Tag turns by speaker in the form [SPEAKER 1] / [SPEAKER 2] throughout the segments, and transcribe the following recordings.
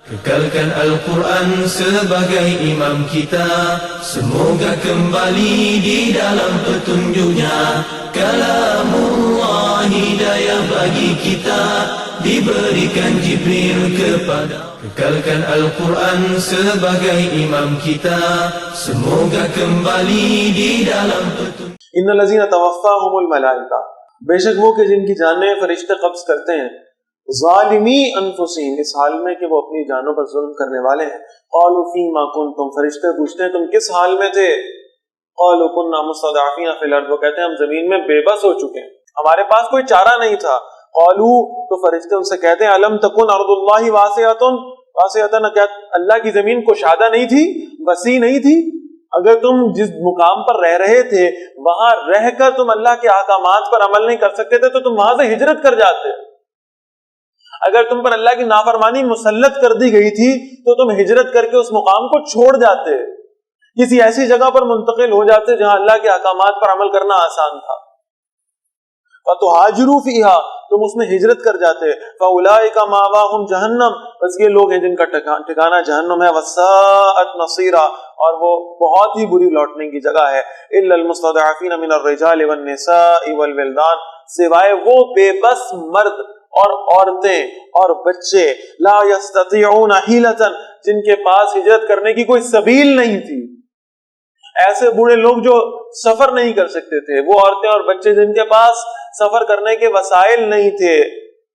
[SPEAKER 1] Kekalkan Al-Quran sebagai imam kita, semoga kembali di dalam petunjuknya. Kalamullah hidayah bagi kita, diberikan Jibril kepada. Kekalkan Al-Quran sebagai imam kita, semoga kembali di dalam petunjuk.
[SPEAKER 2] innallazina tawaffahumul malaika, بے شک وہ کہ جن کی جانیں فرشتے قبض کرتے ہیں، ظالمی انفسہم، اس حال میں کہ وہ اپنی جانوں پر ظلم کرنے والے ہیں، قالوا فیما کنتم، فرشتے پوچھتے ہیں تم کس حال میں تھے، قالوا کنا مستضعفین فی الارض، وہ کہتے ہیں ہم زمین میں بے بس ہو چکے ہیں، ہمارے پاس کوئی چارہ نہیں تھا، قالوا، تو فرشتے ان سے کہتے ہیں الم تکن ارض اللہ واسعۃ، کیا اللہ کی زمین کشادہ نہیں تھی، وسیع نہیں تھی؟ اگر تم جس مقام پر رہ رہے تھے وہاں رہ کر تم اللہ کے احکامات پر عمل نہیں کر سکتے تھے تو تم وہاں سے ہجرت کر جاتے، اگر تم پر اللہ کی نافرمانی مسلط کر دی گئی تھی تو تم ہجرت کر کے اس مقام کو چھوڑ جاتے، کسی ایسی جگہ پر منتقل ہو جاتے جہاں اللہ کے احکامات پر عمل کرنا آسان تھا، فَتُحَاجِرُوا فِيهَا، تم اس میں ہجرت کر جاتے، فَأُولَئِكَ مَأْوَاهُمْ جَهَنَّمْ، بس یہ لوگ ہیں جن کا ٹھکانہ جہنم ہے، وَسَاءَتْ مَصِيرًا، اور وہ بہت ہی بری لوٹنے کی جگہ ہے، إِلَّا الْمُسْتَضْعَفِينَ مِنَ الرِّجَالِ وَالنِّسَاءِ وَالْوِلْدَانِ، سوائے وہ بے بس مرد اور عورتیں اور بچے، لا يستطيعون حیلۃ، جن کے پاس ہجرت کرنے کی کوئی سبیل نہیں تھی، ایسے بوڑھے لوگ جو سفر نہیں کر سکتے تھے، وہ عورتیں اور بچے جن کے پاس سفر کرنے کے وسائل نہیں تھے،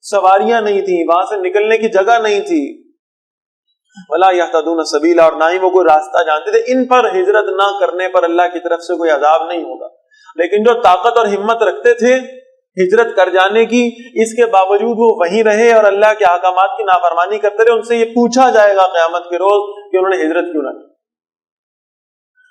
[SPEAKER 2] سواریاں نہیں تھی، وہاں سے نکلنے کی جگہ نہیں تھی، ولا يهتدون سبیلا، اور نہ ہی وہ کوئی راستہ جانتے تھے، ان پر ہجرت نہ کرنے پر اللہ کی طرف سے کوئی عذاب نہیں ہوگا، لیکن جو طاقت اور ہمت رکھتے تھے ہجرت کر جانے کی، اس کے باوجود وہ وہیں رہے اور اللہ کے احکامات کی نافرمانی کرتے رہے، ان سے یہ پوچھا جائے گا قیامت کے روز کہ انہوں نے ہجرت کیوں نہ کی۔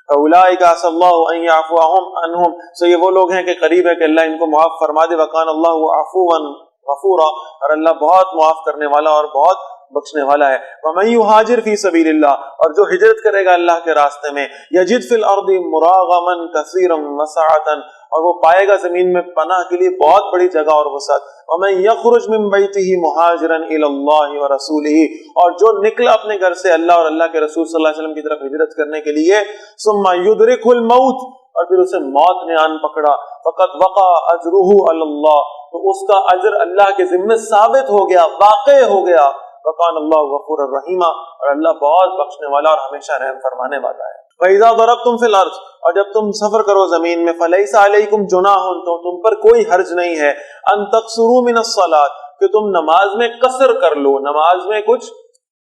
[SPEAKER 2] فَأُولَٰئِكَ عَسَى اللَّهُ أَن يَعْفُوَ عَنْهُمْ، سو یہ وہ لوگ ہیں کہ قریب ہے کہ اللہ ان کو معاف فرما دے، وَكَانَ اللَّهُ عَفُوًّا غَفُورًا، اور اللہ بہت معاف کرنے والا اور بہت بخشنے والا ہے۔ وَمَن يُهَاجِرْ فِي سَبِيلِ اللَّهِ، اور جو ہجرت کرے گا اللہ کے راستے میں، يَجِدْ فِي الْأَرْضِ مُرَاغَمًا كَثِيرًا وَسَعَةً، اور وہ پائے گا زمین میں پناہ کے لیے بہت بڑی جگہ اور وسعت۔ وَمَن يَخْرُجْ مِن بَيْتِهِ مُهَاجِرًا إِلَى اللَّهِ وَرَسُولِهِ، اور جو نکلا اپنے گھر سے اللہ اور اللہ کے رسول صلی اللہ علیہ وسلم کی طرف ہجرت کرنے کے لیے، ثُمَّ يُدْرِكُ الْمَوْتُ، اور پھر اسے موت نے آن پکڑا، فَقَدْ وَقَعَ أَجْرُهُ عَلَى اللَّهِ، تو اس کا اجر اللہ کے ذمہ ثابت ہو گیا، واقع ہو گیا، وَقَانَ اللَّهُ غَفُورًا رَحِيمًا، اور اللہ بہت بخشنے والا اور ہمیشہ رحم فرمانے والا ہے۔ وَإِذَا ضَرَبْتُمْ فِي الْأَرْضِ، اور جب تم سفر کرو زمین میں، فَلَيْسَ عَلَيْكُمْ جُنَاحٌ، تو تم پر کوئی حرج نہیں ہے، أَن تَقْصُرُوا مِنَ الصَّلَاةِ، کہ تم نماز میں قصر کر لو، نماز میں کچھ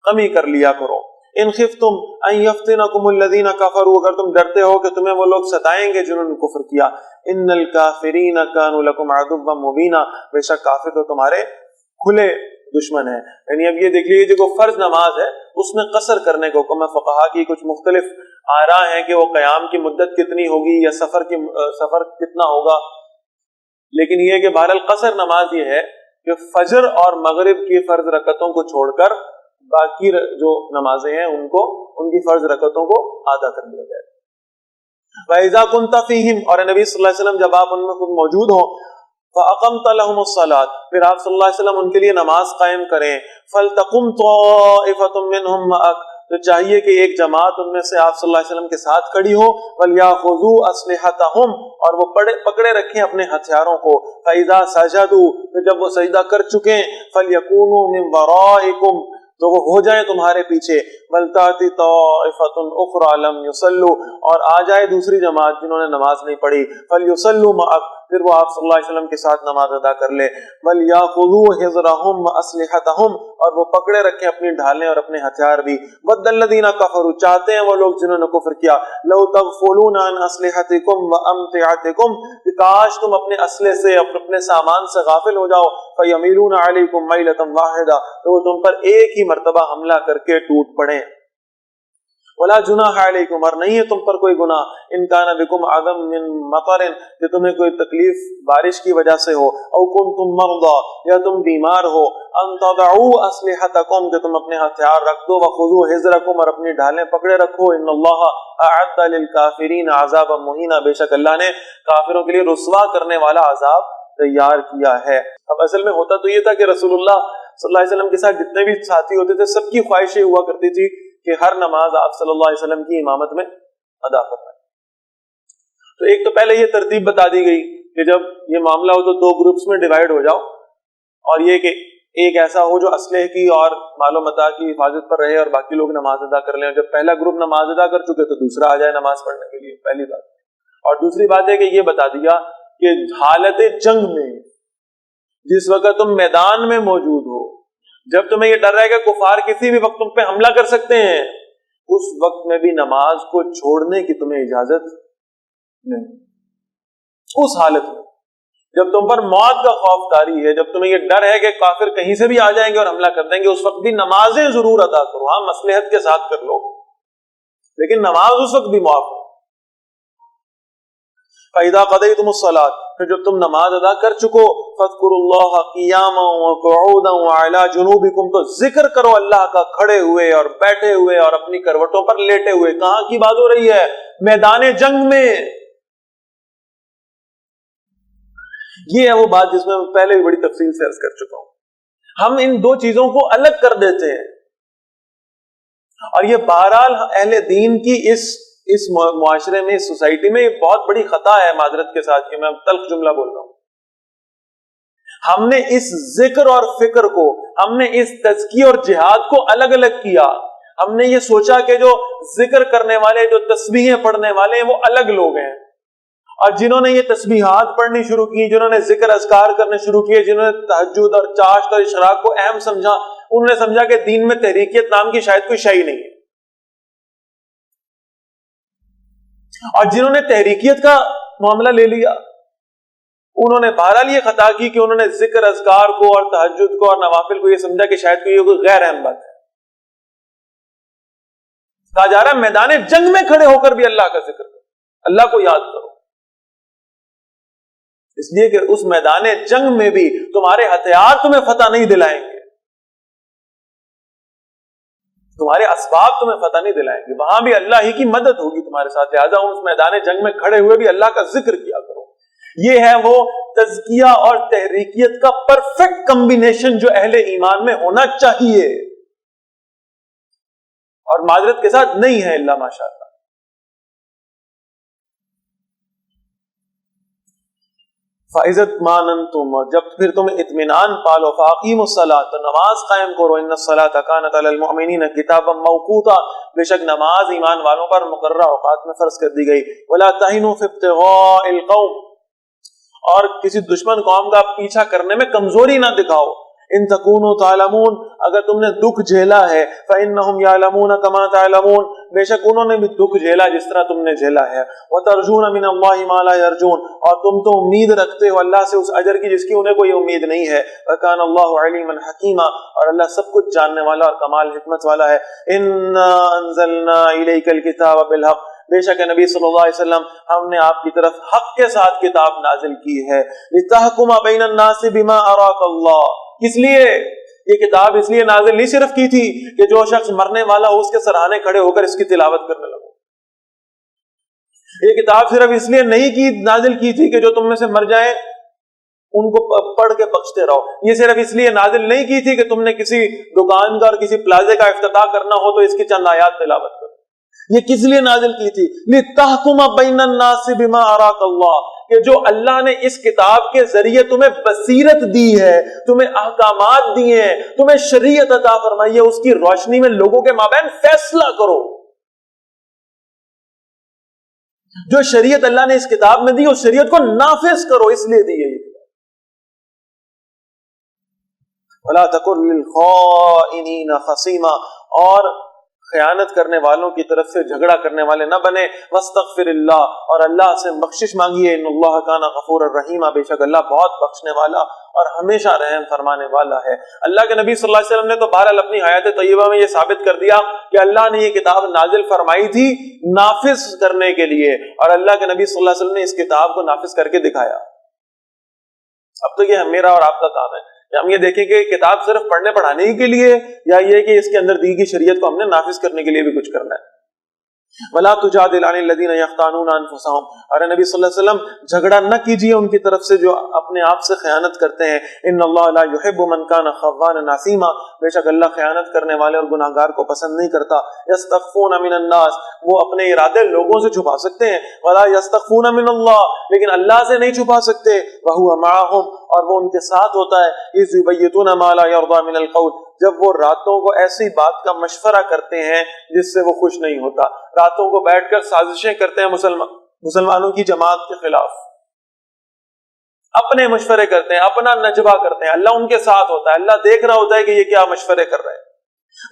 [SPEAKER 2] کمی کر لیا کرو۔ إِنْ خِفْتُمْ أَن يَفْتِنَكُمُ الَّذِينَ كَفَرُوا، اگر تم ڈرتے ہو کہ تمہیں وہ لوگ ستائیں گے جنہوں نے کفر کیا، إِنَّ الْكَافِرِينَ كَانُوا لَكُمْ عَدُوًّا مُبِينًا، بے شک کافر تو تمہارے کھلے دشمن ہے۔ یعنی اب یہ دیکھ لیجیے جو فرض نماز ہے اس میں قصر کرنے کو حکم ہے، فقہا کی کچھ مختلف آراء ہیں کہ وہ قیام کی مدت کتنی ہوگی یا سفر کتنا ہوگا، لیکن یہ کہ بہرحال قصر نماز یہ ہے کہ فجر اور مغرب کی فرض رکعتوں کو چھوڑ کر باقی جو نمازیں ہیں ان کی فرض رکعتوں کو ادا کر دیا جائے۔ وَإِذَا كُنْتَ فِيهِمْ، اور نبی صلی اللہ علیہ وسلم جب آپ ان میں خود موجود ہوں، فَأَقَمْتَ لَهُمُ الصَّلَاةَ، پھر آپ صلی اللہ علیہ وسلم ان کے لیے نماز قائم کریں، فَلْتَقُمْ طَائِفَةٌ مِّنْهُمْ مَعَكَ، تو چاہیے کہ ایک جماعت ان میں سے آپ صلی اللہ علیہ وسلم کے ساتھ کھڑی ہو، وَلْيَأْخُذُوا أَسْلِحَتَهُمْ، اور وہ پکڑے رکھیں اپنے ہتھیاروں کو، فَإِذَا سَجَدُوا، پھر جب وہ سجدہ کر چکیں، فَلْيَكُونُوا مِنْ وَرَائِكُمْ، تو وہ ہو جائیں تمہارے پیچھے، وَلْتَأْتِ طَائِفَةٌ أُخْرَىٰ لَمْ يُصَلُّوا، اور آ جائے دوسری جماعت جنہوں نے نماز نہیں پڑھی، فَلْيُصَلُّوا مَعَكَ، پھر وہ آپ صلی اللہ علیہ وسلم کے ساتھ نماز ادا کر لے، وَلْيَأْخُذُوا حِذْرَهُمْ وَأَسْلِحَتَهُمْ، اور وہ پکڑے رکھیں اپنی ڈھالیں اور اپنے ہتھیار بھی، وَدَّ الَّذِينَ كَفَرُوا، چاہتے ہیں وہ لوگ جنہوں نے کفر کیا، لَوْ تَغْفُلُونَ عَنْ أَسْلِحَتِكُمْ وَأَمْتِعَتِكُمْ، کاش تم اپنے اسلحے سے اپنے سامان سے غافل ہو جاؤ، فَيَمِيلُونَ عَلَيْكُمْ مَيْلَةً وَاحِدَةً، تو وہ تم پر ایک ہی مرتبہ حملہ کر کے ٹوٹ پڑیں، ولا جناح علیکم، اور نہیں ہے تم پر کوئی گناہ، ان کان بکم عدم من مطر، کہ تمہیں کوئی تکلیف بارش کی وجہ سے ہو، او کنتم مرضی، یا تم بیمار ہو، ان تضعوا اسلحتکم، کہ تم اپنے ہتھیار رکھ دو، وخذوا حذرکم، اور اپنی ڈھالیں پکڑے رکھو، ان اللہ اعد للکافرین عذابا مہینا، بے شک اللہ نے کافروں کے لیے رسوا کرنے والا عذاب تیار کیا ہے۔ اب اصل میں ہوتا تو یہ تھا کہ رسول اللہ صلی اللہ علیہ وسلم کے ساتھ جتنے بھی ساتھی ہوتے تھے سب کی خواہش یہ ہوا کرتی تھی کہ ہر نماز آپ صلی اللہ علیہ وسلم کی امامت میں ادا فرمائیں. تو ایک تو پہلے یہ ترتیب بتا دی گئی کہ جب یہ معاملہ ہو تو 2 گروپس میں ڈیوائڈ ہو جاؤ, اور یہ کہ ایک ایسا ہو جو اسلحے کی اور مال و متاع کی حفاظت پر رہے اور باقی لوگ نماز ادا کر لیں. جب پہلا گروپ نماز ادا کر چکے تو دوسرا آ جائے نماز پڑھنے کے لیے, پہلی بات. اور دوسری بات ہے کہ یہ بتا دیا کہ حالت جنگ میں جس وقت تم میدان میں موجود ہو, جب تمہیں یہ ڈر رہے کہ کفار کسی بھی وقت تم پہ حملہ کر سکتے ہیں, اس وقت میں بھی نماز کو چھوڑنے کی تمہیں اجازت نہیں. اس حالت میں جب تم پر موت کا خوف طاری ہے, جب تمہیں یہ ڈر ہے کہ کافر کہیں سے بھی آ جائیں گے اور حملہ کر دیں گے, اس وقت بھی نمازیں ضرور ادا کرو. ہاں مصلحت کے ساتھ کر لو, لیکن نماز اس وقت بھی معاف ہو. فَإِذَا قَضَيْتُمُ الصَّلَاةَ, پھر جب تم نماز ادا کر چکو, فَاذْكُرُوا اللَّهَ قِيَامًا وَقُعُودًا وَعَلَىٰ جُنُوبِكُمْ, تو ذکر کرو اللہ کا کھڑے ہوئے اور بیٹھے ہوئے اور اپنی کروٹوں پر لیٹے ہوئے. کہاں کی بات ہو رہی ہے؟ میدان جنگ میں. یہ ہے وہ بات جس میں پہلے بھی بڑی تفصیل سے عرض کر چکا ہوں. ہم ان 2 چیزوں کو الگ کر دیتے ہیں, اور یہ بہرحال اہل دین کی اس معاشرے میں, اس سوسائٹی میں یہ بہت بڑی خطا ہے, معذرت کے ساتھ کہ میں تلخ جملہ بول رہا ہوں. ہم نے اس ذکر اور فکر کو, ہم نے اس تزکیہ اور جہاد کو الگ الگ کیا. ہم نے یہ سوچا کہ جو ذکر کرنے والے, جو تسبیحیں پڑھنے والے ہیں وہ الگ لوگ ہیں, اور جنہوں نے یہ تسبیحات پڑھنی شروع کی, جنہوں نے ذکر اذکار کرنے شروع کیے, جنہوں نے تہجد اور چاشت اور اشراق کو اہم سمجھا, انہوں نے سمجھا کہ دین میں تحریکیت نام کی شاید کوئی شے ہی نہیں ہے. اور جنہوں نے تحریکیت کا معاملہ لے لیا, انہوں نے بہرحال یہ خطا کی کہ انہوں نے ذکر اذکار کو اور تہجد کو اور نوافل کو یہ سمجھا کہ شاید کوئی غیر اہم بات ہے. کہا جا رہا ہے میدان جنگ میں کھڑے ہو کر بھی اللہ کا ذکر کرو, اللہ کو یاد کرو, اس لیے کہ اس میدان جنگ میں بھی تمہارے ہتھیار تمہیں فتح نہیں دلائیں گے, تمہارے اسباب تمہیں فتح نہیں دلائیں گے. وہاں بھی اللہ ہی کی مدد ہوگی تمہارے ساتھ. لہٰذا اس میدان جنگ میں کھڑے ہوئے بھی اللہ کا ذکر کیا کرو. یہ ہے وہ تزکیہ اور تحریکیت کا پرفیکٹ کمبینیشن جو اہل ایمان میں ہونا چاہیے, اور معذرت کے ساتھ نہیں ہے اللہ ماشاء اللہ. فَإِذَا اطْمَأْنَنْتُمْ, اور جب پھر تم اطمینان پالو, فَأَقِیمُوا الصَّلَاةَ, تو نماز قائم کرو, إِنَّ الصَّلَاةَ كَانَتْ عَلَى الْمُؤْمِنِينَ كِتَابًا مَوْقُوتًا, بے شک نماز ایمان والوں پر مقررہ اوقات میں فرض کر دی گئی. وَلَا تَهِنُوا فِي ابْتِغَاءِ الْقَوْمِ, اور کسی دشمن قوم کا پیچھا کرنے میں کمزوری نہ دکھاؤ. ان تکونوا تعلمون, اگر تم نے دکھ جھیلا ہے, فإنهم يعلمون كما تعلمون, بے شک انہوں نے بھی دکھ جھیلا جس طرح تم نے جھیلا ہے. وترجون من الله ما لا يرجون, اور تم تو امید رکھتے ہو اللہ سے اس اجر کی جس کی انہیں کوئی امید نہیں ہے. وكان الله عليما حكيما, اور اللہ سب کچھ جاننے والا اور کمال حکمت والا ہے. انا انزلنا اليك الكتاب بالحق, بے شک نبی صلی اللہ علیہ وسلم ہم نے آپ کی طرف حق کے ساتھ کتاب نازل کی ہے. لتحکم بین الناس بما اراک اللہ, اس لیے یہ کتاب اس لیے نازل نہیں صرف کی تھی کہ جو شخص مرنے والا ہو اس کے سرانے کھڑے ہو کر اس کی تلاوت کرنے لگو. یہ کتاب صرف اس لیے نہیں نازل کی تھی کہ جو تم میں سے مر جائیں ان کو پڑھ کے بخشتے رہو. یہ صرف اس لیے نازل نہیں کی تھی کہ تم نے کسی دکان کا اور کسی پلازے کا افتتاح کرنا ہو تو اس کی چند آیات تلاوت کرو. یہ کس لیے نازل کی تھی؟ لِتَحْكُمَ بَيْنَ النَّاسِ بِمَا أَرَاكَ اللَّهُ, کہ جو اللہ نے اس کتاب کے ذریعے تمہیں بصیرت دی ہے, تمہیں احکامات دیے ہیں, تمہیں شریعت عطا فرمائی ہے, اس کی روشنی میں لوگوں کے مابین فیصلہ کرو. جو شریعت اللہ نے اس کتاب میں دی اس شریعت کو نافذ کرو, اس لیے دی ہے یہ کتاب. وَلَا تَكُنْ لِلْخَائِنِينَ خَصِيمًا, اور خیانت کرنے والوں کی طرف سے جھگڑا کرنے والے نہ بنے. واستغفر اللہ, اور اللہ سے بخشش مانگیے. ان اللہ کان غفورا رحیما, بے شک اللہ بہت بخشنے والا اور ہمیشہ رحم فرمانے والا ہے. اللہ کے نبی صلی اللہ علیہ وسلم نے تو بہرحال اپنی حیات طیبہ میں یہ ثابت کر دیا کہ اللہ نے یہ کتاب نازل فرمائی تھی نافذ کرنے کے لیے, اور اللہ کے نبی صلی اللہ علیہ وسلم نے اس کتاب کو نافذ کر کے دکھایا. اب تو یہ میرا اور آپ کا کام ہے کہ ہم یہ دیکھیں کہ کتاب صرف پڑھنے پڑھانے ہی کے لیے, یا یہ کہ اس کے اندر دی گئی شریعت کو ہم نے نافذ کرنے کے لیے بھی کچھ کرنا ہے. وَلَا تُجَادِلْ عَنِ الَّذِينَ يَخْتَانُونَ أَنفُسَهُمْ، اور نبی صلی اللہ علیہ وسلم جھگڑا نہ کیجیے ان کی طرف سے جو اپنے آپ سے خیانت کرتے ہیں. ان اللہ لا يحب من كان خوانا نسیما، بے شک اللہ خیانت کرنے والے اور گناہگار کو پسند نہیں کرتا. يستخفون من الناس، وہ اپنے ارادے لوگوں سے چھپا سکتے ہیں. ولا يستخفون من اللہ، لیکن اللہ سے نہیں چھپا سکتے. وهو معهم، اور وہ ان کے ساتھ ہوتا ہے. اذ يبيتون ما لا يرضى من القول، جب وہ راتوں کو ایسی بات کا مشورہ کرتے ہیں جس سے وہ خوش نہیں ہوتا. راتوں کو بیٹھ کر سازشیں کرتے ہیں مسلمانوں کی جماعت کے خلاف، اپنے مشورے کرتے ہیں، اپنا نجوہ کرتے ہیں. اللہ ان کے ساتھ ہوتا ہے، اللہ دیکھ رہا ہوتا ہے کہ یہ کیا مشورے کر رہے ہیں.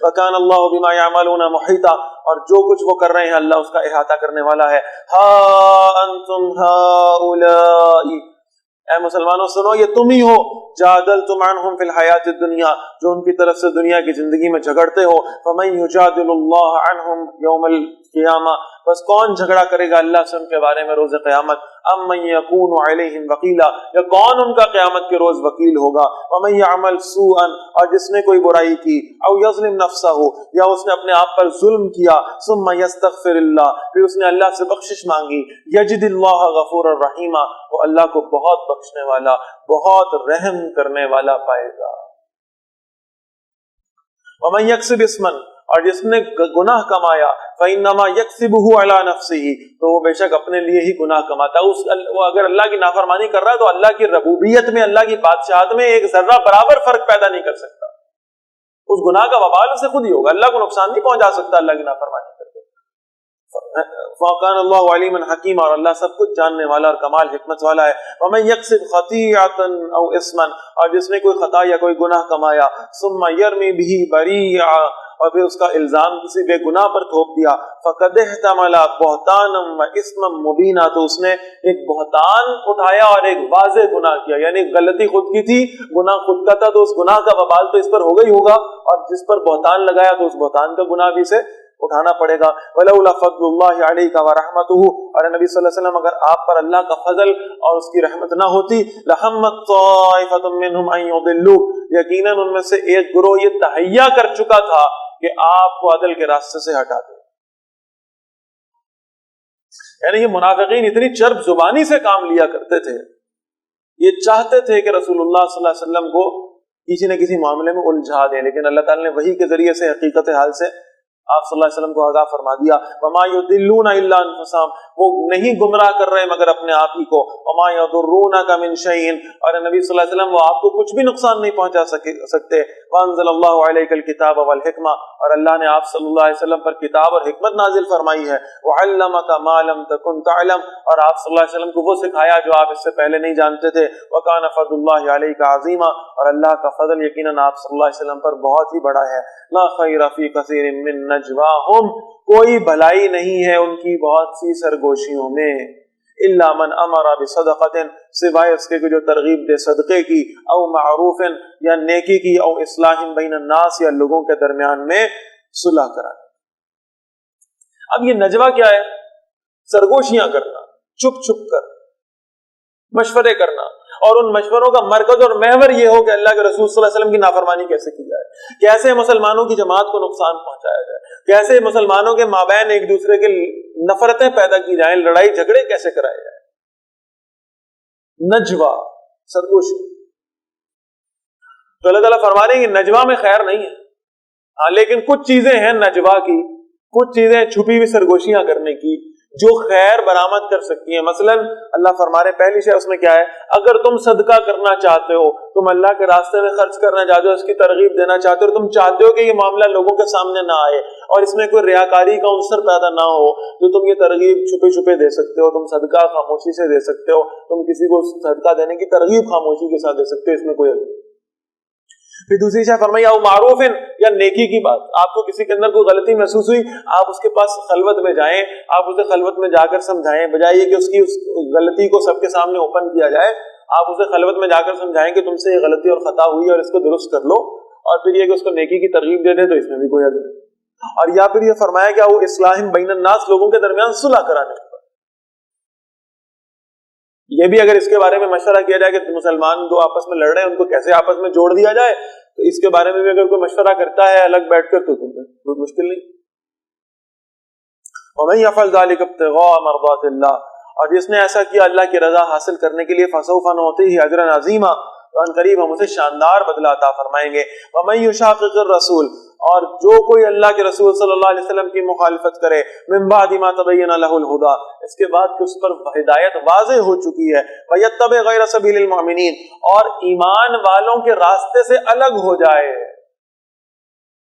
[SPEAKER 2] وَكَانَ اللَّهُ بِمَا يَعْمَلُونَ مُحِيطًا، اور جو کچھ وہ کر رہے ہیں اللہ اس کا احاطہ کرنے والا ہے. ہَا أَنْتُمْ هَؤُلَاءِ، اے مسلمانوں سنو، یہ تم ہی ہو. جادلتم عنہم فی الحیات الدنیا، جو ان کی طرف سے دنیا کی زندگی میں جھگڑتے ہو. فمن یجادل اللہ عنہم یوم القیامہ، بس کون جھگڑا کرے گا اللہ سے ان کے بارے میں روز قیامت. امن یکون علیہم وکیلا، یا کون ان کا قیامت کے روز وکیل ہوگا. ومن یعمل سوءا، اور جس نے کوئی برائی کی. او یظلم نفسہ، یا اس نے اپنے آپ پر ظلم کیا. ثم یستغفر اللہ، پھر اس نے اللہ سے بخشش مانگی. یجد اللہ غفورا رحیما، وہ اللہ کو بہت بخشنے والا، بہت رحم کرنے والا پائے گا. ومن یکسب اسما، اور جس نے گناہ کمایا. فإنما يكسبه على نفسه، تو وہ بے شک اپنے لیے ہی گناہ کماتا ہے. وہ اگر اللہ کی نافرمانی کر رہا ہے تو اللہ کی ربوبیت میں، اللہ کی بادشاہت میں ایک ذرہ برابر فرق پیدا نہیں کر سکتا. اس گناہ کا وبال اسے خود ہی ہوگا، اللہ کو نقصان نہیں پہنچا سکتا اللہ کی نافرمانی کر کے. وَكَانَ اللَّهُ عَلِيمًا حَكِيمًا، اور اللہ سب کچھ جاننے والا اور کمال حکمت والا ہے. وَمَن يَكْسِبْ خَطِيئَةً أَوْ إِثْمًا، اور جس نے کوئی خطا یا کوئی گناہ کمایا. ثُمَّ يَرْمِي بِهِ بَرِيئًا، اور پھر اس کا الزام کسی بے گناہ پر تھوپ دیا. فَقَدْ احْتَمَلَ بُهْتَانًا وَإِثْمًا مُبِينًا، تو اس نے ایک بہتان اٹھایا اور ایک واضح گناہ کیا. یعنی غلطی خود کی تھی، گناہ خود کا تھا، تو اس گناہ کا وبال تو اس پر ہوگا ہی ہوگا، اور جس پر بہتان لگایا تو اس بہتان کا گناہ بھی اسے اٹھانا پڑے گا. وَلَوْلَا فَضْلُ اللَّهِ عَلَيْكَ وَرَحْمَتُهُ، اور نبی صلی اللہ علیہ وسلم اگر آپ پر اللہ کا فضل اور اس کی رحمت نہ ہوتی. لَحَمَّتْ طَائِفَةٌ مِّنْهُمْ أَن يُضِلُّوكَ، یقیناً ان میں سے ایک گروہ یہ تہیہ کر چکا تھا کہ آپ کو عدل کے راستے سے ہٹا دے. یعنی یہ منافقین اتنی چرب زبانی سے کام لیا کرتے تھے، یہ چاہتے تھے کہ رسول اللہ صلی اللہ علیہ وسلم کو کسی نہ کسی معاملے میں الجھا دیں، لیکن اللہ تعالیٰ نے وحی کے ذریعے سے حقیقت حال سے آپ صلی اللہ علیہ وسلم کو آگاہ فرما دیا. وما یضلون الا انفسهم، وہ نہیں گمراہ کر رہے مگر اپنے آپ ہی کو. وما یضرونک من شیء، اور نبی صلی اللہ علیہ وسلم وہ آپ کو کچھ بھی نقصان نہیں پہنچا سکتے. وانزل اللہ علیک الکتاب والحکمہ، اور اللہ نے آپ صلی اللہ علیہ وسلم پر کتاب اور حکمت نازل فرمائی ہے. وعلمک ما لم تکن تعلم، اور آپ صلی اللہ علیہ وسلم کو وہ سکھایا جو آپ اس سے پہلے نہیں جانتے تھے. وکان فضل اللہ علیک عظیما، اور اللہ کا فضل یقیناً آپ صلی اللہ علیہ وسلم پر بہت ہی بڑا ہے. لا خیر فی کثیر من نجواہم، کوئی بھلائی نہیں ہے ان کی بہت سی سرگوشیوں میں. الا من امر بصدقۃ، سوائے اس کے جو ترغیب دے صدقے کی. او معروف، یا نیکی کی. او اصلاح بین الناس، یا لوگوں کے درمیان میں صلح کرانا. اب یہ نجوہ کیا ہے؟ سرگوشیاں کرنا، چھپ چھپ کر مشورے کرنا، اور ان مشوروں کا مرکز اور محور یہ ہو کہ اللہ کے رسول صلی اللہ علیہ وسلم کی نافرمانی کیسے کی جائے، کیسے مسلمانوں کی جماعت کو نقصان پہنچایا جائے، کیسے مسلمانوں کے مابین ایک دوسرے کے نفرتیں پیدا کی جائیں، لڑائی جھگڑے کیسے کرائے جائیں. نجوہ، سرگوشی. تو اللہ تعالیٰ فرما رہے ہیں کہ نجوہ میں خیر نہیں ہے. ہاں لیکن کچھ چیزیں ہیں نجوہ کی، کچھ چیزیں چھپی ہوئی سرگوشیاں کرنے کی جو خیر برآمد کر سکتی ہیں. مثلا اللہ فرما رہے پہلی شے اس میں کیا ہے، اگر تم صدقہ کرنا چاہتے ہو، تم اللہ کے راستے میں خرچ کرنا چاہتے ہو، اس کی ترغیب دینا چاہتے ہو، اور تم چاہتے ہو کہ یہ معاملہ لوگوں کے سامنے نہ آئے اور اس میں کوئی ریاکاری کا عنصر پیدا نہ ہو، تو تم یہ ترغیب چھپے چھپے دے سکتے ہو. تم صدقہ خاموشی سے دے سکتے ہو، تم کسی کو صدقہ دینے کی ترغیب خاموشی کے ساتھ دے سکتے ہو، اس میں کوئی نہیں. پھر دوسری شے فرمائی او معروف، یا نیکی کی بات. آپ کو کسی کے اندر کوئی غلطی محسوس ہوئی، آپ اس کے پاس خلوت میں جائیں، آپ اسے خلوت میں جا کر سمجھائیں، بجائے یہ کہ اس کی اس غلطی کو سب کے سامنے اوپن کیا جائے. آپ اسے خلوت میں جا کر سمجھائیں کہ تم سے یہ غلطی اور خطا ہوئی اور اس کو درست کر لو، اور پھر یہ کہ اس کو نیکی کی ترغیب دے دیں، تو اس میں بھی کوئی حرج نہیں. اور یا پھر یہ فرمایا کہ وہ اصلاح بین الناس، لوگوں کے درمیان صلح کرانے. یہ بھی اگر اس کے بارے میں مشورہ کیا جائے کہ مسلمان دو آپس میں لڑ رہے ہیں، ان کو کیسے آپس میں جوڑ دیا جائے، تو اس کے بارے میں بھی اگر کوئی مشورہ کرتا ہے الگ بیٹھ کر، تو کوئی مشکل نہیں. ومن يفعل ذلك ابتغاء مرضات اللہ، اور جس نے ایسا کیا اللہ کی رضا حاصل کرنے کے لیے فسوف نؤتیہ اجرا عظیما، ان قریب ہم اسے شاندار بدلہ عطا فرمائیں گے. ومن یشاقق الرسول، اور جو کوئی اللہ کے رسول صلی اللہ علیہ وسلم کی مخالفت کرے، من بعد ما تبین له الہدی، اس کے بعد کہ اس پر ہدایت واضح ہو چکی ہے، ویتبع غیر سبیل المؤمنین، اور ایمان والوں کے راستے سے الگ ہو جائے.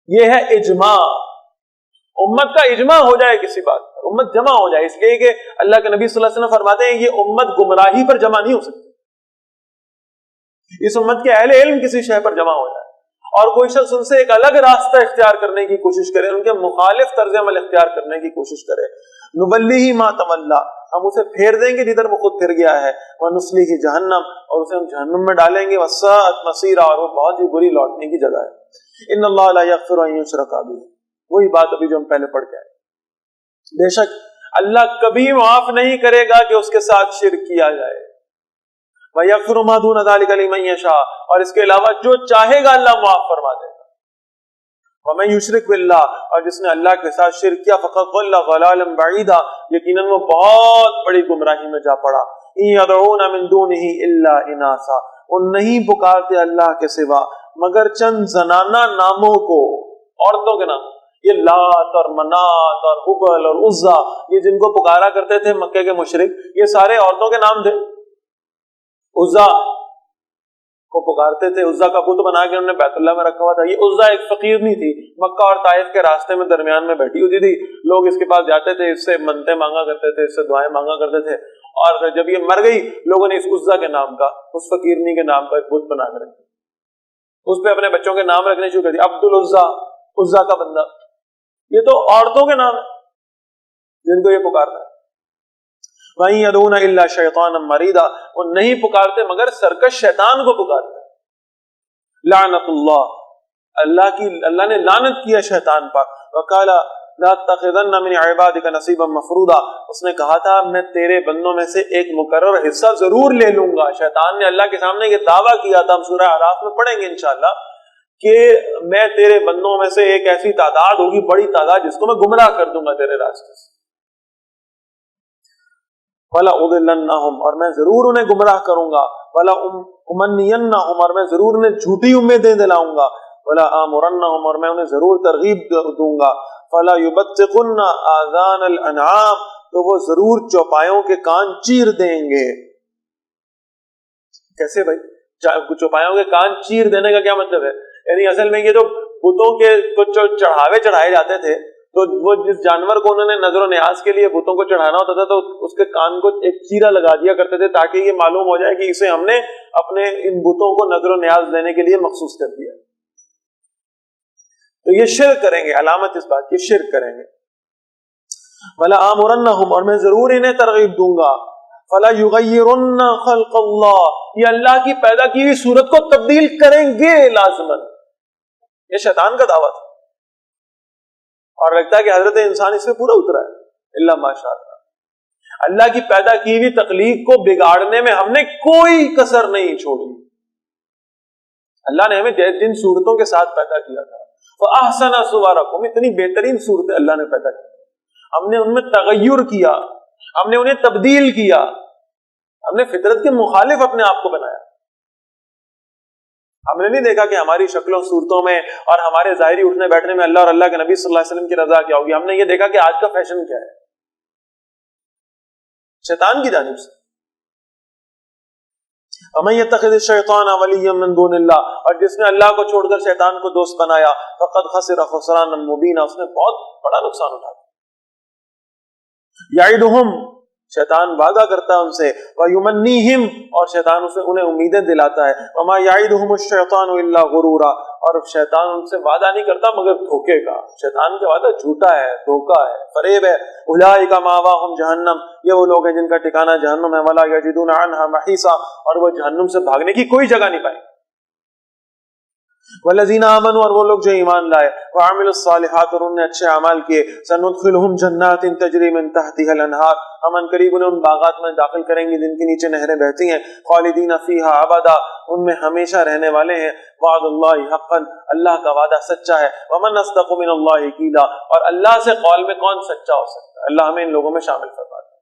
[SPEAKER 2] یہ ہے اجماع، امت کا اجماع ہو جائے کسی بات پر، امت جمع ہو جائے. اس لیے کہ اللہ کے نبی صلی اللہ علیہ وسلم فرماتے ہیں یہ امت گمراہی پر جمع نہیں ہو سکتی. اس امت کے اہل علم کسی شے پر جمع ہو جائے اور کوئی شخص ان سے ایک الگ راستہ اختیار کرنے کی کوشش کرے، ان کے مخالف طرز عمل اختیار کرنے کی کوشش کرے، نولیہ ما تولی، ہم اسے پھیر دیں گے جدھر وہ خود پھر گیا ہے، ونصلیہ جہنم، اور اسے ہم جہنم میں ڈالیں گے، وساءت مصیرا، اور وہ بہت ہی بری لوٹنے کی جگہ ہے. ان اللہ لا یغفر ان یشرک بہ، وہی بات ابھی جو ہم پہلے پڑھ کے آئے، بے شک اللہ کبھی معاف نہیں کرے گا کہ اس کے ساتھ شرک کیا جائے. وَيَغْفِرُ مَا دُونَ ذَلِكَ لِمَن يَشَاءُ، اور اس کے علاوہ جو چاہے گا اللہ معاف فرما دے گا. وَمَن يُشْرِكْ بِاللَّهِ، اور جس نے اللہ کے ساتھ شرک کیا، فَقَدْ ضَلَّ ضَلَالًا بَعِيدًا، یقیناً وہ بہت بڑی گمراہی میں جا پڑا. إِن يَدْعُونَ مِن دُونِهِ إِلَّا إِنَاثًا، وہ نہیں پکارتے اللہ کے سوا مگر چند زنانہ ناموں کو، عورتوں کے نام. یہ لات اور منات اور حبل اور عزا، یہ جن کو پکارا کرتے تھے مکے کے مشرک، یہ سارے عورتوں کے نام تھے. عزا کو پکارتے تھے، عزا کا بت بنا کے انہوں نے بیت اللہ میں رکھا ہوا تھا. یہ عزا ایک فقیر نہیں تھی، مکہ اور طائف کے راستے میں درمیان میں بیٹھی ہوتی تھی. لوگ اس کے پاس جاتے تھے، اس سے منتیں مانگا کرتے تھے، اس سے دعائیں مانگا کرتے تھے، اور جب یہ مر گئی لوگوں نے اس عزا کے نام کا، اس فقیرنی کے نام کا ایک بت بنا کے رکھا. اس پہ اپنے بچوں کے نام رکھنے شروع کر دیا، عبد العزا، عزا کا بندہ. یہ تو عورتوں کے نام ہیں جن کو یہ پکارتا ہے. وَإِن يَدْعُونَ إِلَّا شَيْطَانًا مَرِيدًا، وہ نہیں پکارتے مگر سرکش شیطان کو پکارتے ہیں. لعنت اللہ، اللہ نے لعنت کیا شیطان پر. وَقَالَ لَا تَتَّخِذَنَّ مِنْ عِبَادِكَ نَصِيبًا مَفْرُوضًا، اس نے کہا تھا میں تیرے بندوں میں سے ایک مقرر حصہ ضرور لے لوں گا. شیطان نے اللہ کے سامنے یہ دعویٰ کیا تھا، ہم سورہ اعراف میں پڑھیں گے انشاءاللہ، کہ میں تیرے بندوں میں سے ایک ایسی تعداد ہوگی، بڑی تعداد، جس کو میں گمراہ کر دوں گا تیرے راستے سے. وَلَا أُضِلَّنَّهُمْ، اور میں ضرور انہیں گمراہ کروں گا. وَلَا أُمَنِّيَنَّهُمْ، اور میں ضرور انہیں جھوٹی امیدیں دلاؤں گا. وَلَا آمُرَنَّهُمْ، اور میں انہیں ضرور ترغیب دوں گا. فَلَا يُبَتِّقُنَّ آذَانَ الْأَنْعَامِ، تو وہ ضرور چوپایوں کے کان چیر دیں گے. کیسے بھائی؟ چوپایوں کے کان چیر دینے کا کیا مطلب ہے؟ یعنی اصل میں یہ جو بتوں کے کچھ چڑھاوے چڑھائے جاتے تھے، تو وہ جس جانور کو انہوں نے نظر و نیاز کے لیے بتوں کو چڑھانا ہوتا تھا تو اس کے کان کو ایک چیرا لگا دیا کرتے تھے، تاکہ یہ معلوم ہو جائے کہ اسے ہم نے اپنے ان بتوں کو نظر و نیاز دینے کے لیے مخصوص کر دیا. تو یہ شرک کریں گے، علامت اس بات کی شرک کریں گے. وَلَا آمُرَنَّهُمْ، اور میں ضرور انہیں ترغیب دوں گا. فَلَا يُغَيِّرُنَّ خَلْقَ اللَّهِ، یہ اللہ کی پیدا کی ہوئی صورت کو تبدیل کریں گے لازماً. یہ شیطان کا دعویٰ تھا، اور لگتا ہے کہ حضرت انسان اس میں پورا اترا ہے، اللہ ماشاء اللہ. اللہ کی پیدا کی ہوئی تخلیق کو بگاڑنے میں ہم نے کوئی کسر نہیں چھوڑی. اللہ نے ہمیں جن صورتوں کے ساتھ پیدا کیا تھا، فَأَحْسَنَ صُوَرَكُمْ، اتنی بہترین صورتیں اللہ نے پیدا کی، ہم نے ان میں تغیر کیا، ہم نے انہیں تبدیل کیا، ہم نے فطرت کے مخالف اپنے آپ کو بنایا. ہم نے نہیں دیکھا کہ ہماری شکلوں صورتوں میں اور ہمارے ظاہری اٹھنے بیٹھنے میں اللہ اور اللہ کے نبی صلی اللہ علیہ وسلم کی رضا کیا ہوگی. ہم نے یہ دیکھا کہ آج کا فیشن کیا ہے، شیطان کی جانب سے. وَمَن يَتَّخِذِ الشَّيْطَانَ وَلِيًّا مِن دُونِ اللَّهِ، اور جس نے اللہ کو چھوڑ کر شیطان کو دوست بنایا، فَقَدْ خَسِرَ خُسْرَانًا مُبِينًا، اس نے بہت بڑا نقصان اٹھایا. يَعِدُهُمْ، شیطان وعدہ کرتا ہے ان سے، وَيُمَنِّيهِمْ، اور شیطان انہیں امیدیں دلاتا ہے. وَمَا يَعِدُهُمُ الشَّيْطَانُ إِلَّا غُرُورًا، اور شیطان ان سے وعدہ نہیں کرتا مگر دھوکے کا. شیطان کا وعدہ جھوٹا ہے، دھوکا ہے، فریب ہے. أُولَٰئِكَ مَأْوَاهُمْ جَهَنَّمُ، یہ وہ لوگ ہیں جن کا ٹھکانہ جہنم ہے. وَلَا يَجِدُونَ عَنْهَا مَحِيصًا، اور وہ جہنم سے بھاگنے کی کوئی جگہ نہیں پائیں. والذین آمنوا، اور وہ لوگ جو ایمان لائے، وعملوا الصالحات، اور انہوں نے اچھے اعمال کیے، سندخلہم جنات تجری من تحتها الانہار، ہم ان قریب انہیں ان باغات میں داخل کریں گے جن کے نیچے نہریں بہتی ہیں، خالدین فیہا ابدا، ان میں ہمیشہ رہنے والے ہیں، وعد اللہ حقا، اللہ کا وعدہ سچا ہے، ومن اصدق من اللہ قیلا، اور اللہ سے قول میں کون سچا ہو سکتا ہے؟ اللہ ہمیں ان لوگوں میں شامل فرما دے۔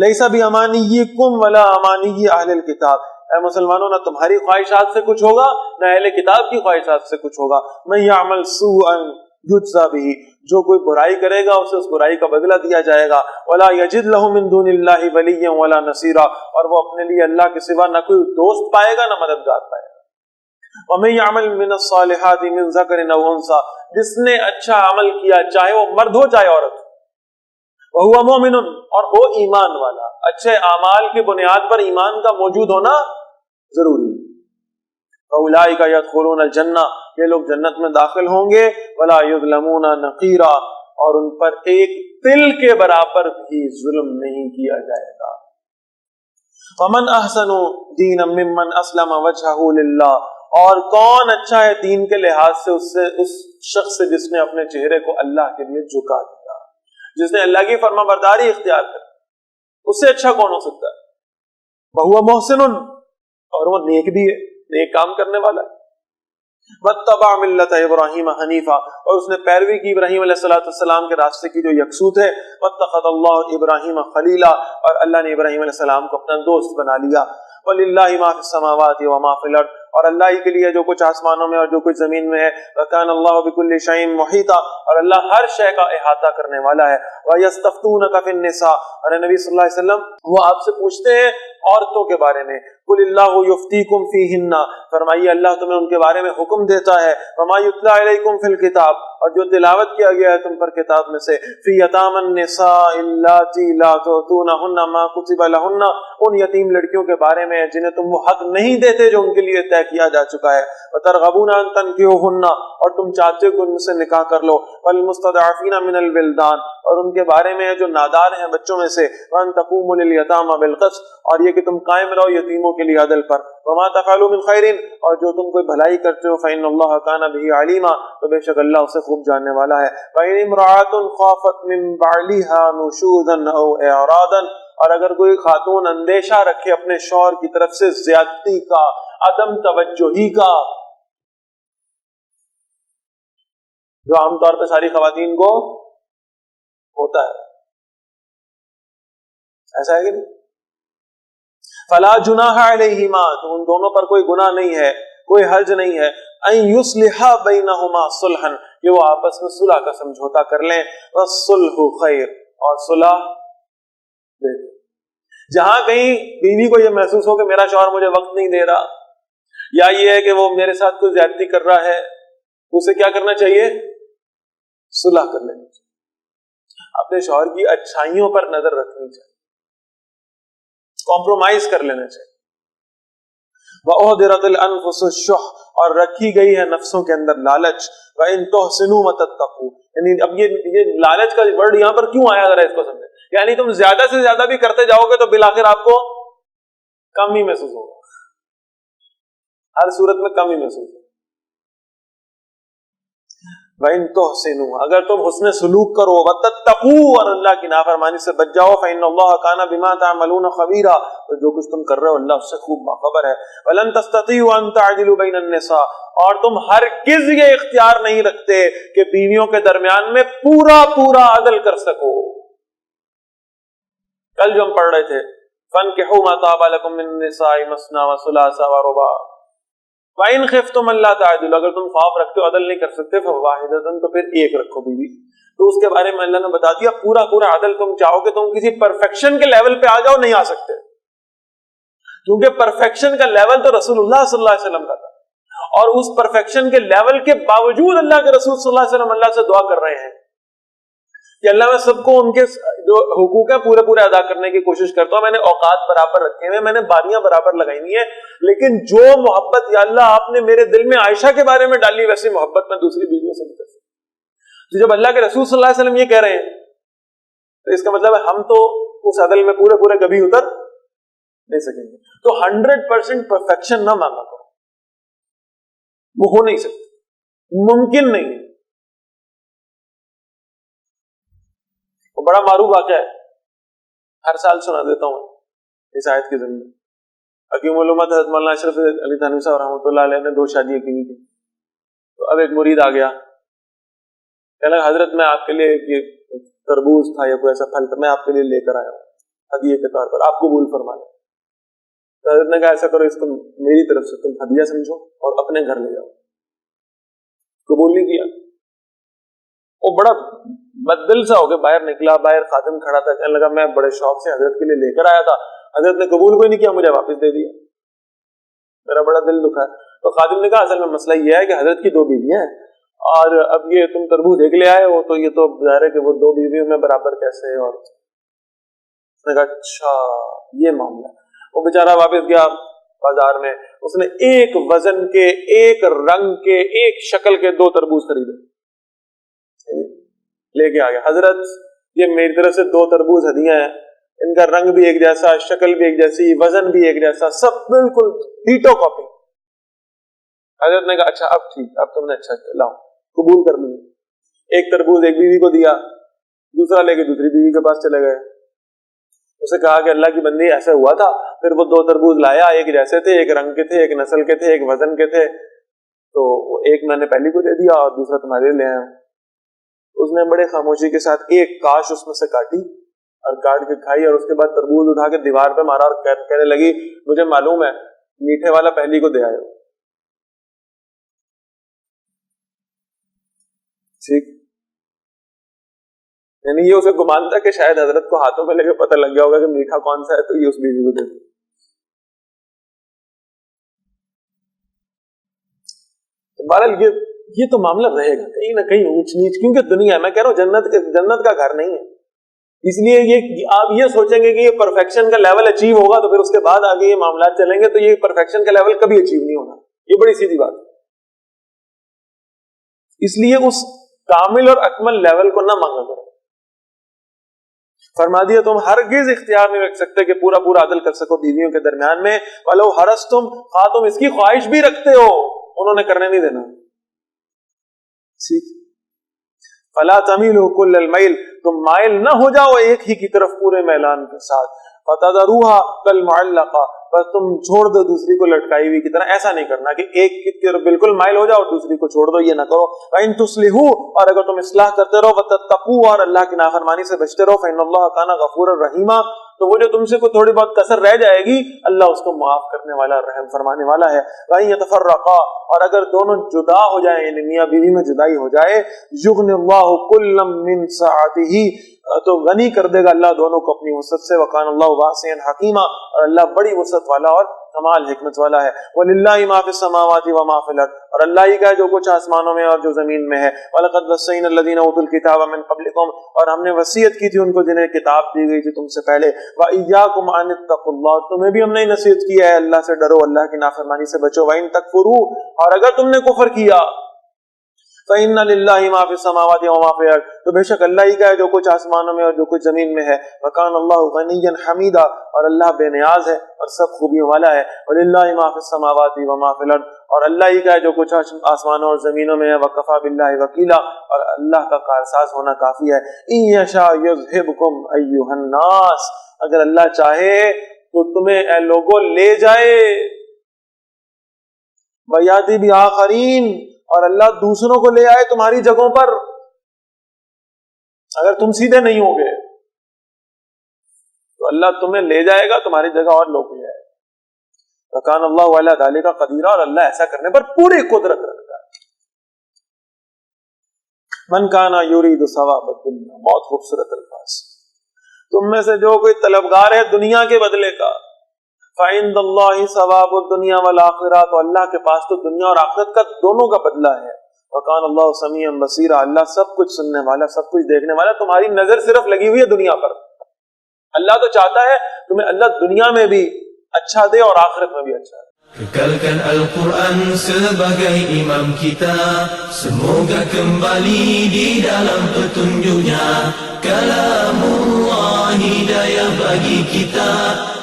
[SPEAKER 2] لیس بامانیکم ولا امانی اہل الکتاب، اے مسلمانوں نہ تمہاری خواہشات سے کچھ ہوگا نہ اہل کتاب کی خواہشات سے کچھ ہوگا، من یعمل سوءا یجزا بہ، جو کوئی برائی کرے گا اسے اس برائی کا بدلہ دیا جائے گا، ولا یجد لہ من دون اللہ ولیا ولا نصیرا، اور وہ اپنے لیے اللہ کے سوا نہ کوئی دوست پائے گا نہ مددگار پائے گا۔ ومن یعمل من الصالحات من ذکر او انثی، جس نے اچھا عمل کیا چاہے وہ مرد ہو چاہے عورت، وہو مومن، اور ہو ایمان والا، اچھے اعمال کی بنیاد پر ایمان کا موجود ہونا ضروری ہے، فاولئک یدخلون الجنہ، یہ لوگ جنت میں داخل ہوں گے، ولا یظلمون نقیرا، اور ان پر ایک تل کے برابر بھی ظلم نہیں کیا جائے گا۔ فمن احسن دینا ممن اسلم وجهه للہ، اور کون اچھا ہے دین کے لحاظ سے اس شخص سے جس نے اپنے چہرے کو اللہ کے لیے جھکا دیا، جس نے اللہ کی فرما برداری اختیار کر، اس سے اچھا کون ہو سکتا ہے؟ وہو محسن، اور وہ نیک بھی ہے، نیک کام کرنے والا ہے، واتبع ملت ابراہیم حنیفا، اور اس نے پیروی کی ابراہیم علیہ السلام کے راستے کی جو یکسوت ہے، واتخذ اللہ ابراہیم خلیلا، اور اللہ نے ابراہیم علیہ السلام کو اپنا دوست بنا لیا، وللہ ما فی السماوات وما فی الارض، اور اللہ ہی کے لیے جو کچھ آسمانوں میں اور جو کچھ زمین میں ہے، وکان اللہ بکل شیء محیطا، اور اللہ ہر شے کا احاطہ کرنے والا ہے، ویستفتونک فی النساء، اور نبی صلی اللہ علیہ وسلم وہ آپ سے پوچھتے ہیں عورتوں کے بارے میں، قل اللہ یفتیکم فیہن، فرمائیے اللہ تمہیں ان کے بارے میں حکم دیتا ہے، وما یتلی علیکم فی الکتاب، اور جو تلاوت کیا گیا ہے تم پر کتاب میں سے، فی یتامی النساء اللاتی لا تؤتونہن ما کتب لہن، ان یتیم لڑکیوں کے بارے میں جنہیں تم وہ حق نہیں دیتے جو ان کے لیے طے کیا جا چکا ہے، وترغبون ان تنکحوہن، اور تم چاہتے ہو کہ ان سے نکاح کر لو، والمستضعفین من الولدان، اور ان کے بارے میں جو نادار ہیں بچوں میں سے، وان تقوموا للیتامی بالقسط، اور یہ کہ تم قائم رہو یتیموں کے لیے عدل پر، وما تفعلوا من خیر، اور جو تم کوئی بھلائی کرتے ہو، فإن اللہ کان بہ علیما، تو بے شک اللہ اسے خوب جاننے والا ہے، وإن امرأة خافت من بعلها نشوزا او اعراضا، اور اگر کوئی خاتون اندیشہ رکھے اپنے شوہر کی طرف سے زیادتی کا، عدم توجہی کا، جو عام طور پہ ساری خواتین کو ہوتا ہے، ایسا ہے کہ نہیں؟ فلا جناح علیہما، تو ان دونوں پر کوئی گناہ نہیں ہے، کوئی حرج نہیں ہے، ان یصلحا بینہما صلحا، کہ وہ آپس میں صلح کا سمجھوتا کر لیں، والصلح خیر، اور صلح بہتر۔ جہاں کہیں بیوی کو یہ محسوس ہو کہ میرا شوہر مجھے وقت نہیں دے رہا، یا یہ ہے کہ وہ میرے ساتھ کوئی زیادتی کر رہا ہے، تو اسے کیا کرنا چاہیے؟ صلح کر لینی چاہیے، اپنے شوہر کی اچھائیوں پر نظر رکھنی چاہیے، کمپرومائز کر لینا چاہیے۔ وَأُحْضِرَتِ الْأَنفُسُ الشُّحَّ، اور رکھی گئی ہے نفسوں کے اندر لالچ، وَإِن تُحْسِنُوا وَتَتَّقُوا، یعنی اب یہ لالچ کا ورڈ یہاں پر کیوں آیا ذرا اس کو سمجھیں، یعنی تم زیادہ سے زیادہ بھی کرتے جاؤ گے تو بالآخر آپ کو کم ہی محسوس ہوگا، ہر صورت میں کم ہی محسوس ہوگا۔ وَإِن تُحْسِنُوا، اگر تم حسن سلوک کرو، وَتَتَّقُوا، اور اللہ کی نافرمانی سے بچ جاؤ، فَإِنَّ اللَّهَ كَانَ بِمَا تَعْمَلُونَ خَبِيرًا، تو جو کچھ تم کر رہے ہو اللہ اس سے خوب باخبر ہے۔ وَلَن تَسْتَطِيعُوا أَن تَعْدِلُوا بَيْنَ النِّسَاءِ، اور تم ہرگز یہ اختیار نہیں رکھتے کہ بیویوں کے درمیان میں پورا عدل کر سکو۔ کل جو ہم پڑھ رہے تھے، فَانكِحُوا مَا طَابَ لَكُم مِّن النِّسَاءِ مَثْنَىٰ وَثُلَاثَ وَرُبَاعَ وَإِنْ خِفْتُمْ أَلَّا تَعْدِلُوا، اگر تم خوف رکھتے ہو عدل نہیں کر سکتے، فَوَاحِدَةً، تو پھر ایک رکھو بیوی۔ تو اس کے بارے میں اللہ نے بتا دیا پورا عدل تم چاہو کہ تم کسی پرفیکشن کے لیول پہ آ جاؤ، نہیں آ سکتے، کیونکہ پرفیکشن کا لیول تو رسول اللہ صلی اللہ علیہ وسلم کا تھا، اور اس پرفیکشن کے لیول کے باوجود اللہ کے رسول صلی اللہ علیہ وسلم اللہ سے دعا کر رہے ہیں کہ اللہ میں سب کو ان کے جو حقوق ہیں پورے ادا کرنے کی کوشش کرتا ہوں، میں نے اوقات برابر رکھے ہیں، میں نے باریاں برابر لگائی ہوئی ہیں، لیکن جو محبت یا اللہ آپ نے میرے دل میں عائشہ کے بارے میں ڈالی، ویسی محبت میں دوسری بیویوں سے نہیں کر سکتا۔ تو جب اللہ کے رسول صلی اللہ علیہ وسلم یہ کہہ رہے ہیں تو اس کا مطلب ہے ہم تو اس عدل میں پورے کبھی اتر نہیں سکیں گے۔ تو 100% پرفیکشن نہ مانگا کرو، وہ ہو نہیں سکتی، ممکن نہیں۔ وہ بڑا معروف واقعہ ہے، ہر سال سنا دیتا ہوں اس آیت کے ذریعے۔ حکیم علومت حضرت مولانا اشرف علی تھانوی صاحب رحمۃ اللہ علیہ نے 2 شادیاں کی تھی، تو اب ایک مرید آ گیا، کہنے لگا حضرت میں آپ کے لیے ایک تربوز تھا یا کوئی ایسا پھل تھا، میں آپ کے لیے لے کر آیا ہوں ہدیے کے طور پر، آپ قبول فرما لیں۔ تو حضرت نے کہا ایسا کرو، اس کو میری طرف سے تم ہدیہ سمجھو اور اپنے گھر لے جاؤ۔ قبول نہیں کیا، وہ بڑا بددل سا ہو کے باہر نکلا، باہر خادم کھڑا تھا، کہنے لگا میں بڑے شوق سے حضرت کے لیے لے کر آیا تھا، حضرت نے قبول کوئی نہیں کیا، مجھے واپس دے دیا، میرا بڑا دل دکھا۔ تو خادم نے کہا اصل میں مسئلہ یہ ہے کہ حضرت کی 2 بیویاں ہیں، اور اب یہ تم تربوز ایک لے آئے ہو، تو یہ تو ظاہر ہے کہ وہ 2 بیویوں میں برابر کیسے؟ اور اس نے کہا اچھا یہ معاملہ ہے۔ وہ بیچارہ واپس گیا بازار میں، اس نے ایک وزن کے، ایک رنگ کے، ایک شکل کے 2 تربوز خریدے، لے کے آ گیا، حضرت یہ میری طرف سے 2 تربوز ہدیہ ہیں، ان کا رنگ بھی ایک جیسا، شکل بھی ایک جیسی، وزن بھی ایک جیسا، سب بالکل ڈیٹو کاپی۔ حضرت نے کہا اچھا اب ٹھیک، اب تم نے اچھا لاؤ، قبول کر لیے۔ ایک تربوز ایک بیوی کو دیا، دوسرا لے کے دوسری بیوی کے پاس چلے گئے، اسے کہا کہ اللہ کی بندی ایسا ہوا تھا، پھر وہ 2 تربوز لایا، ایک جیسے تھے، ایک رنگ کے تھے، ایک نسل کے تھے، ایک وزن کے تھے، تو ایک میں نے پہلی کو دے دیا اور دوسرا تمہارے لے آیا۔ اس نے بڑے خاموشی کے ساتھ ایک کاش اس میں سے کاٹی اور کاٹ کے کھائی، اور اس کے بعد تربوز اٹھا کے دیوار پہ مارا اور کہنے لگی مجھے معلوم ہے میٹھے والا پہلی کو دے آئے ہو۔ ٹھیک، یعنی یہ اسے گمان تھا کہ شاید حضرت کو ہاتھوں میں لے کے پتہ لگ گیا ہوگا کہ میٹھا کون سا ہے، تو یہ اس بیوی کو دے دیا۔ بہرحال یہ تو معاملہ رہے گا کہیں نہ کہیں اونچ نیچ، کیونکہ دنیا میں کہہ رہا ہوں جنت کا گھر نہیں ہے، اس لیے یہ آپ یہ سوچیں گے کہ یہ پرفیکشن کا لیول اچیو ہوگا تو پھر اس کے بعد آگے یہ معاملات چلیں گے، تو یہ پرفیکشن کا لیول کبھی اچیو نہیں ہونا، یہ بڑی سیدھی بات ہے۔ اس لیے اس کامل اور اکمل لیول کو نہ مانگا کرو۔ فرما دیا تم ہرگز اختیار نہیں رکھ سکتے کہ پورا پورا عدل کر سکو بیویوں کے درمیان میں، ولو حرصتم، خواہ تم اس کی خواہش بھی رکھتے ہو، انہوں نے کرنے نہیں دینا۔ ٹھیک، فلا تمیلوا کل المیل، تم مائل نہ ہو جاؤ ایک ہی کی طرف پورے میلان کے ساتھ، فتذروها کالمعلقہ، بس تم چھوڑ دو دوسری کو لٹکائی ہوئی کی طرح۔ ایسا نہیں کرنا کہ ایک کی طرف بالکل مائل ہو جاؤ اور دوسری کو چھوڑ دو، یہ نہ کرو۔ وَإِن تُصْلِحُوا، اور اگر تم اصلاح کرتے رہو، وَتَتَّقُوا، اور اللہ کی نافرمانی سے بچتے رہو، فَإِنَّ اللَّهَ كَانَ غَفُورًا رَحِيمًا، تو وہ جو تم سے کوئی تھوڑی بہت کسر رہ جائے گی، اللہ اس کو معاف کرنے والا، رحم فرمانے والا ہے۔ وَإِن يَتَفَرَّقَا، اور اگر دونوں جدا ہو جائیں، یعنی میاں بیوی میں جدائی ہو جائے، يُغْنِ اللَّهُ كُلًّا مِّن سَعَتِهِ، تو غنی کر دے گا اللہ دونوں کو اپنی وسعت سے، وَكَانَ اللَّهُ وَاسِعًا حَكِيمًا، اور اللہ بڑی وسعت والا اور کمال حکمت والا ہے۔ وَلِلَّهِ مَا فِي السَّمَاوَاتِ وَمَا فِي الْأَرْضِ، اور اللہ ہی کا ہے جو کچھ آسمانوں میں اور جو زمین میں ہے۔ وَلَقَدْ وَصَّيْنَا الَّذِينَ أُوتُوا الْكِتَابَ مِن قَبْلِكُمْ، اور ہم نے وصیت کی تھی ان کو جنہیں کتاب دی گئی تھی تم سے پہلے، وَإِيَّاكُمْ أَنِ اتَّقُوا اللَّهَ، تمہیں بھی ہم نے نصیحت کی ہے اللہ سے ڈرو، اللہ کی نافرمانی سے بچو۔ وَإِن تَكْفُرُوا، اور اگر تم نے کفر کیا، فَإِنَّ لِلَّهِ مَا فِي السَّمَاوَاتِ وَمَا فِي الْأَرْضِ، تو بے شک اللہ ہی کا ہے جو کچھ آسمانوں میں اور جو کچھ زمین میں ہے۔ وَكَانَ اللَّهُ غَنِيًّا حَمِيدًا، اور اللہ بے نیاز ہے اور سب خوبیوں والا ہے۔ وَلِلَّهِ مَا فِي السَّمَاوَاتِ وَمَا فِي الْأَرْضِ، اور اللہ ہی کا ہے جو کچھ آسمانوں اور زمینوں میں ہے۔ وَكَفَى بِاللَّهِ وَكِيلًا، اور اللہ کا کارساز ہونا کافی ہے۔ إِن يَشَاء يُذْهِبْكُمْ أَيُّهَا النَّاسُ، اگر اللہ چاہے تو تمہیں اے لوگوں لے جائے، وَيَأْتِ بِآخَرِينَ، اور اللہ دوسروں کو لے آئے تمہاری جگہوں پر، اگر تم سیدھے نہیں ہوگے تو اللہ تمہیں لے جائے گا تمہاری جگہ اور لوگ لے آئے گا۔ وَكَانَ اللَّهُ عَلَىٰ ذَلِكَ قَدِيرًا، اور اللہ ایسا کرنے پر پوری قدرت رکھتا ہے۔ مَنْ كَانَ يُرِيدُ ثَوَابَ الدُّنْيَا، بہت خوبصورت الفاظ، تم میں سے جو کوئی طلبگار ہے دنیا کے بدلے کا، فَعِندَ اللَّهِ ثَوَابُ الدُّنْيَا وَالْآخِرَةِ، تو اللہ کے پاس تو دنیا اور آخرت کا دونوں کا بدلہ ہے۔ وَكَانَ اللَّهُ سَمِيعًا بَصِيرًا، اللہ سب کچھ سننے والا، سب کچھ دیکھنے والا۔ تمہاری نظر صرف لگی ہوئی ہے دنیا پر، اللہ تو چاہتا ہے تمہیں اللہ دنیا میں بھی اچھا دے اور آخرت میں بھی اچھا دے۔
[SPEAKER 1] Kekalkan Al-Quran sebagai imam kita, semoga kembali di dalam petunjuknya. Kalamullah hidayah bagi kita,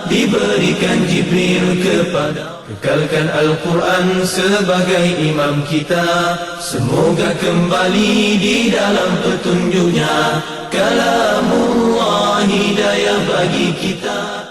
[SPEAKER 1] diberikan Jibril kepada. Kekalkan Al-Quran sebagai imam kita, semoga kembali di dalam petunjuknya. Kalamullah hidayah bagi kita.